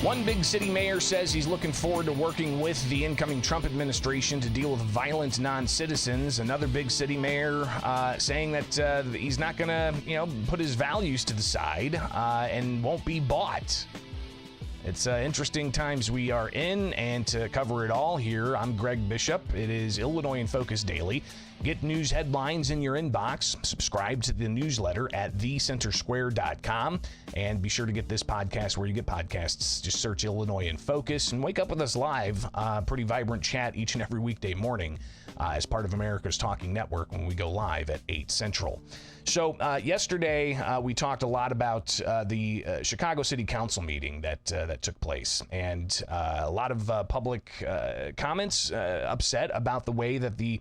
One big city mayor says he's looking forward to working with the incoming Trump administration to deal with violent non-citizens. Another big city mayor saying that he's not going to, put his values to the side and won't be bought. It's interesting times we are in, and to cover it all here, I'm Greg Bishop. It is Illinois in Focus Daily. Get news headlines in your inbox. Subscribe to the newsletter at thecentersquare.com. And be sure to get this podcast where you get podcasts. Just search Illinois in Focus and wake up with us live. Pretty vibrant chat each and every weekday morning as part of America's Talking Network when we go live at 8 Central. So yesterday we talked a lot about the Chicago City Council meeting that took place, and a lot of public comments upset about the way that the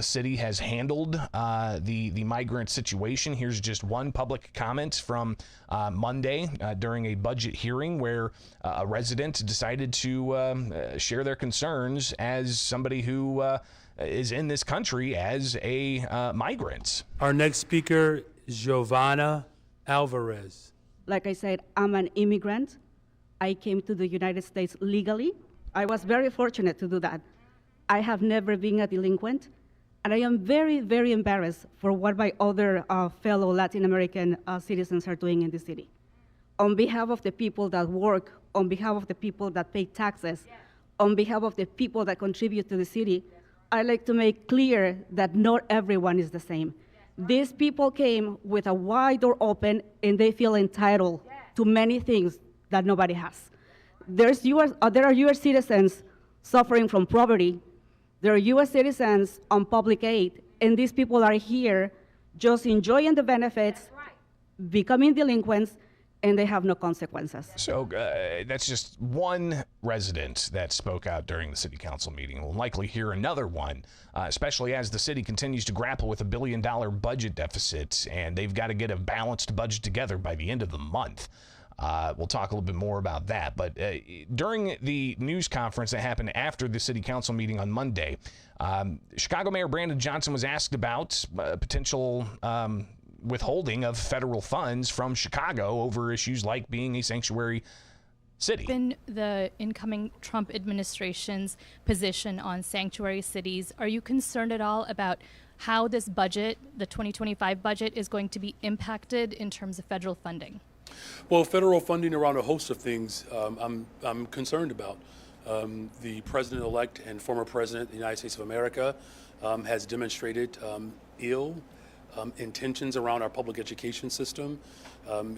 city has handled the migrant situation. Here's just one public comment from Monday during a budget hearing where a resident decided to share their concerns as somebody who is in this country as a migrant. Our next speaker is Giovanna Alvarez. Like I said, I'm an immigrant. I came to the United States legally. I was very fortunate to do that. I have never been a delinquent, and I am very, very embarrassed for what my other fellow Latin American citizens are doing in the city. On behalf of the people that work, on behalf of the people that pay taxes, on behalf of the people that contribute to the city, I like to make clear that not everyone is the same. These people came with a wide door open, and they feel entitled to many things that nobody has. There are U.S. citizens suffering from poverty. There are U.S. citizens on public aid, and these people are here just enjoying the benefits, becoming delinquents, and they have no consequences. So that's just one resident that spoke out during the city council meeting. We'll likely hear another one, especially as the city continues to grapple with $1 billion budget deficit, and they've got to get a balanced budget together by the end of the month. We'll talk a little bit more about that. But during the news conference that happened after the city council meeting on Monday, Chicago Mayor Brandon Johnson was asked about potential withholding of federal funds from Chicago over issues like being a sanctuary city. In the incoming Trump administration's position on sanctuary cities, are you concerned at all about how this budget, the 2025 budget, is going to be impacted in terms of federal funding? Well, federal funding around a host of things I'm concerned about. The president-elect and former president of the United States of America has demonstrated ill intentions around our public education system.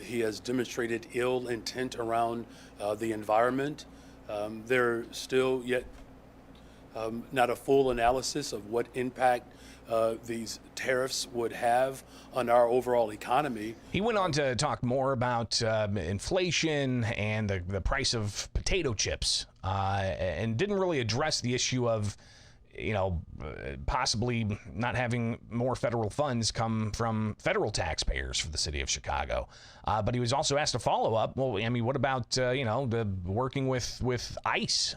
He has demonstrated ill intent around the environment. There's still yet not a full analysis of what impact these tariffs would have on our overall economy. He went on to talk more about inflation and the price of potato chips and didn't really address the issue of possibly not having more federal funds come from federal taxpayers for the city of Chicago. But he was also asked a follow-up. Well, I mean, what about, the working with ICE,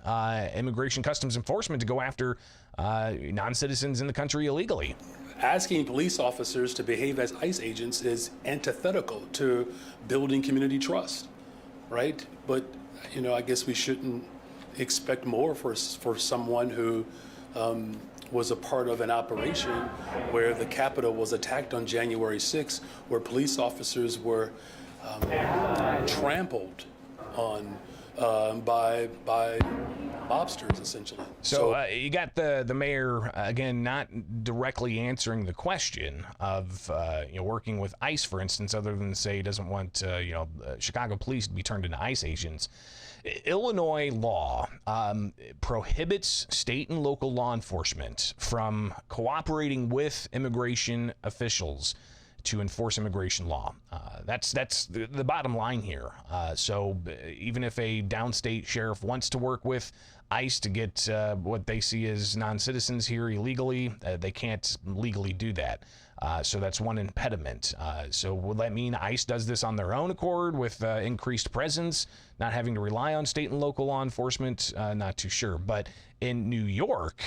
Immigration Customs Enforcement, to go after non-citizens in the country illegally? Asking police officers to behave as ICE agents is antithetical to building community trust, right? But, I guess we shouldn't expect more for someone who was a part of an operation where the Capitol was attacked on January 6th, where police officers were trampled on by mobsters, essentially. So you got the mayor, again, not directly answering the question of working with ICE, for instance, other than to say he doesn't want Chicago police to be turned into ICE agents. Illinois law prohibits state and local law enforcement from cooperating with immigration officials to enforce immigration law. That's the bottom line here. So even if a downstate sheriff wants to work with ICE to get what they see as non-citizens here illegally, they can't legally do that. So that's one impediment. So will that mean ICE does this on their own accord with increased presence, not having to rely on state and local law enforcement? Not too sure. But in New York,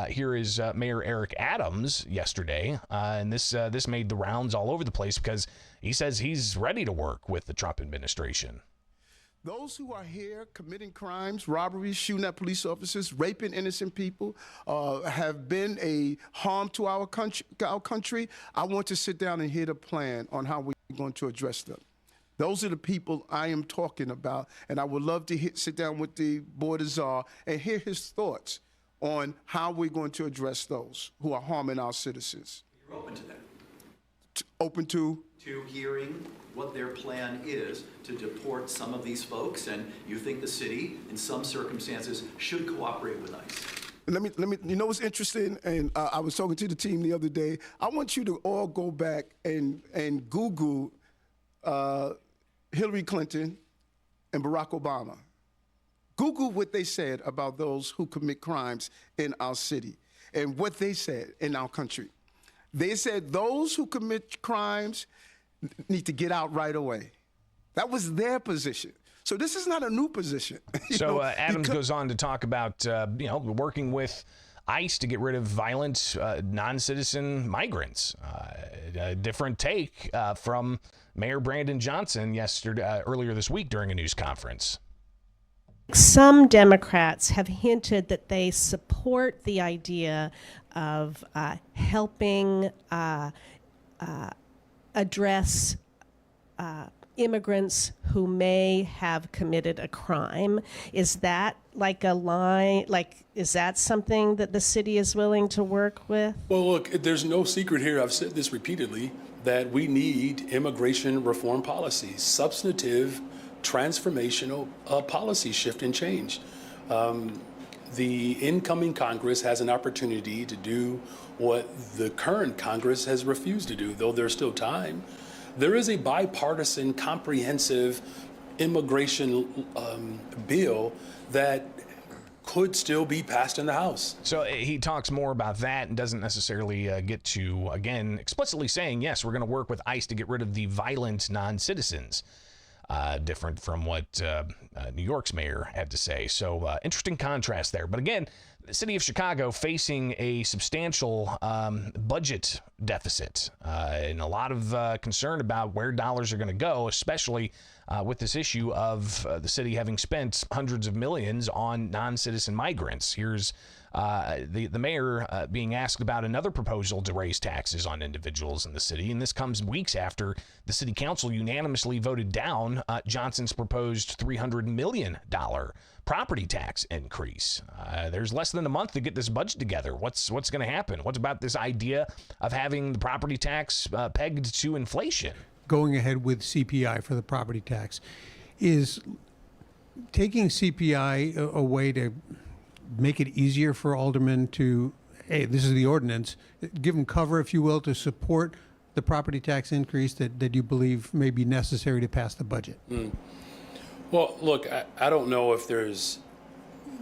here is Mayor Eric Adams yesterday, and this made the rounds all over the place because he says he's ready to work with the Trump administration. Those who are here committing crimes, robberies, shooting at police officers, raping innocent people, have been a harm to our country. I want to sit down and hear the plan on how we're going to address them. Those are the people I am talking about, and I would love to sit down with the Board of Czar and hear his thoughts on how we're going to address those who are harming our citizens. You're open to that? Open to hearing what their plan is to deport some of these folks, and you think the city, in some circumstances, should cooperate with ICE. Let me. You know what's interesting? And I was talking to the team the other day. I want you to all go back and Google Hillary Clinton and Barack Obama. Google what they said about those who commit crimes in our city and what they said in our country. They said those who commit crimes need to get out right away. That was their position. So this is not a new position. So Adams goes on to talk about, working with ICE to get rid of violent non-citizen migrants. A different take from Mayor Brandon Johnson earlier this week during a news conference. Some Democrats have hinted that they support the idea of helping address immigrants who may have committed a crime. Is that like a line? Is that something that the city is willing to work with? Well, look, there's no secret here. I've said this repeatedly, that we need immigration reform policies, substantive, transformational policy shift and change. The incoming Congress has an opportunity to do what the current Congress has refused to do, though there's still time. There is a bipartisan, comprehensive immigration bill that could still be passed in the House. So he talks more about that and doesn't necessarily get to, again, explicitly saying, yes, we're going to work with ICE to get rid of the violent non-citizens. Different from what New York's mayor had to say. So interesting contrast there. But again, the city of Chicago facing a substantial budget deficit and a lot of concern about where dollars are going to go, especially with this issue of the city having spent hundreds of millions on non-citizen migrants. Here's the mayor being asked about another proposal to raise taxes on individuals in the city, and this comes weeks after the city council unanimously voted down Johnson's proposed $300 million property tax increase. There's less than a month to get this budget together. What's going to happen? What's about this idea of having the property tax pegged to inflation? Going ahead with CPI for the property tax is taking CPI a way to make it easier for aldermen to, hey, this is the ordinance, give them cover, if you will, to support the property tax increase that you believe may be necessary to pass the budget? Well, look, I don't know if there's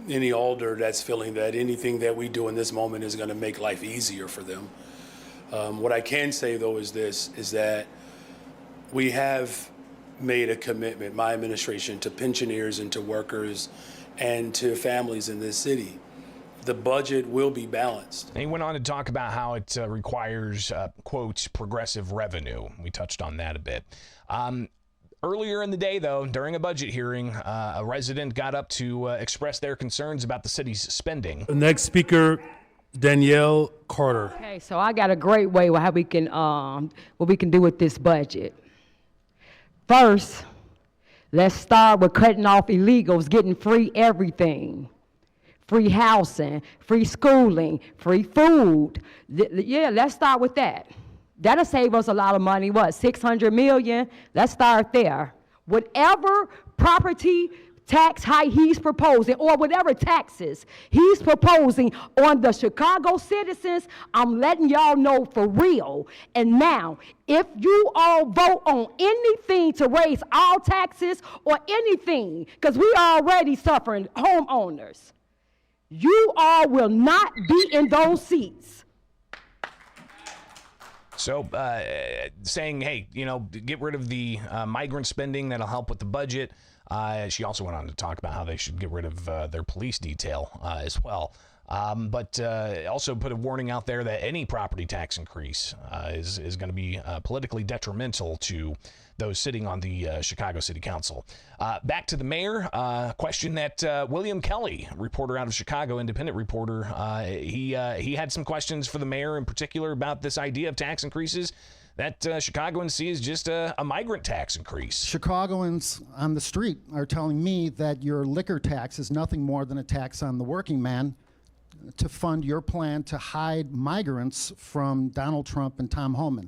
any alder that's feeling that anything that we do in this moment is going to make life easier for them. What I can say, though, is that we have made a commitment, my administration, to pensioners and to workers and to families in this city. The budget will be balanced. And he went on to talk about how it requires, quote, progressive revenue. We touched on that a bit. Earlier in the day, though, during a budget hearing, a resident got up to express their concerns about the city's spending. The next speaker, Danielle Carter. Okay, so I got a great way how we can what we can do with this budget. First, let's start with cutting off illegals, getting free everything. Free housing, free schooling, free food. Yeah, let's start with that. That'll save us a lot of money. What, $600 million? Let's start there. Whatever property tax hike he's proposing, or whatever taxes he's proposing on the Chicago citizens, I'm letting y'all know for real. And now, if you all vote on anything to raise all taxes or anything, because we already suffering homeowners, you all will not be in those seats. So saying, hey, get rid of the migrant spending, that'll help with the budget. She also went on to talk about how they should get rid of their police detail as well. But also put a warning out there that any property tax increase is going to be politically detrimental to those sitting on the Chicago City Council. Back to the mayor, question that William Kelly, reporter out of Chicago, independent reporter, he had some questions for the mayor in particular about this idea of tax increases that Chicagoans see as just a migrant tax increase. Chicagoans on the street are telling me that your liquor tax is nothing more than a tax on the working man to fund your plan to hide migrants from Donald Trump and Tom Homan.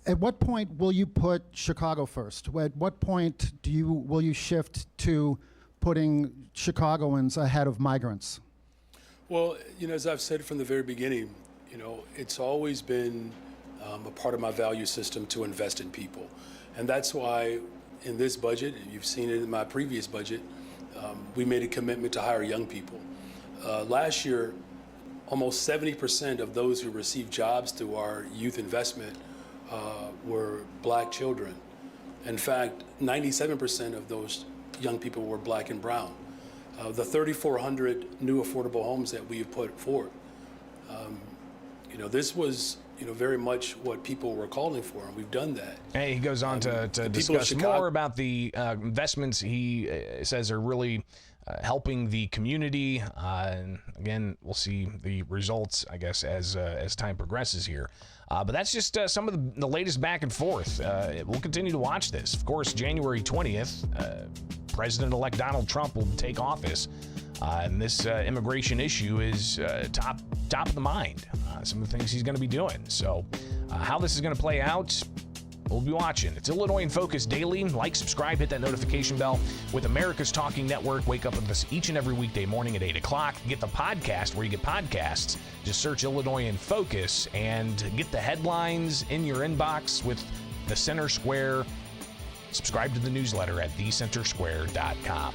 At what point will you put Chicago first? At what point will you shift to putting Chicagoans ahead of migrants? Well, as I've said from the very beginning, it's always been a part of my value system to invest in people. And that's why in this budget, you've seen it in my previous budget, we made a commitment to hire young people. Last year, almost 70% of those who received jobs through our youth investment were black children. In fact, 97% of those young people were black and brown. The 3,400 new affordable homes that we have put forward, this was very much what people were calling for, and we've done that. And he goes on to discuss more about the investments he says are really helping the community. And again, we'll see the results, I guess, as time progresses here. But that's just some of the latest back and forth. We'll continue to watch this. Of course, January 20th, President-elect Donald Trump will take office. And this immigration issue is top of the mind. Some of the things he's going to be doing. So how this is going to play out, we'll be watching. It's Illinois in Focus Daily. Like, subscribe, hit that notification bell with America's Talking Network. Wake up with us each and every weekday morning at 8 o'clock. Get the podcast where you get podcasts. Just search Illinois in Focus and get the headlines in your inbox with the Center Square. Subscribe to the newsletter at thecentersquare.com.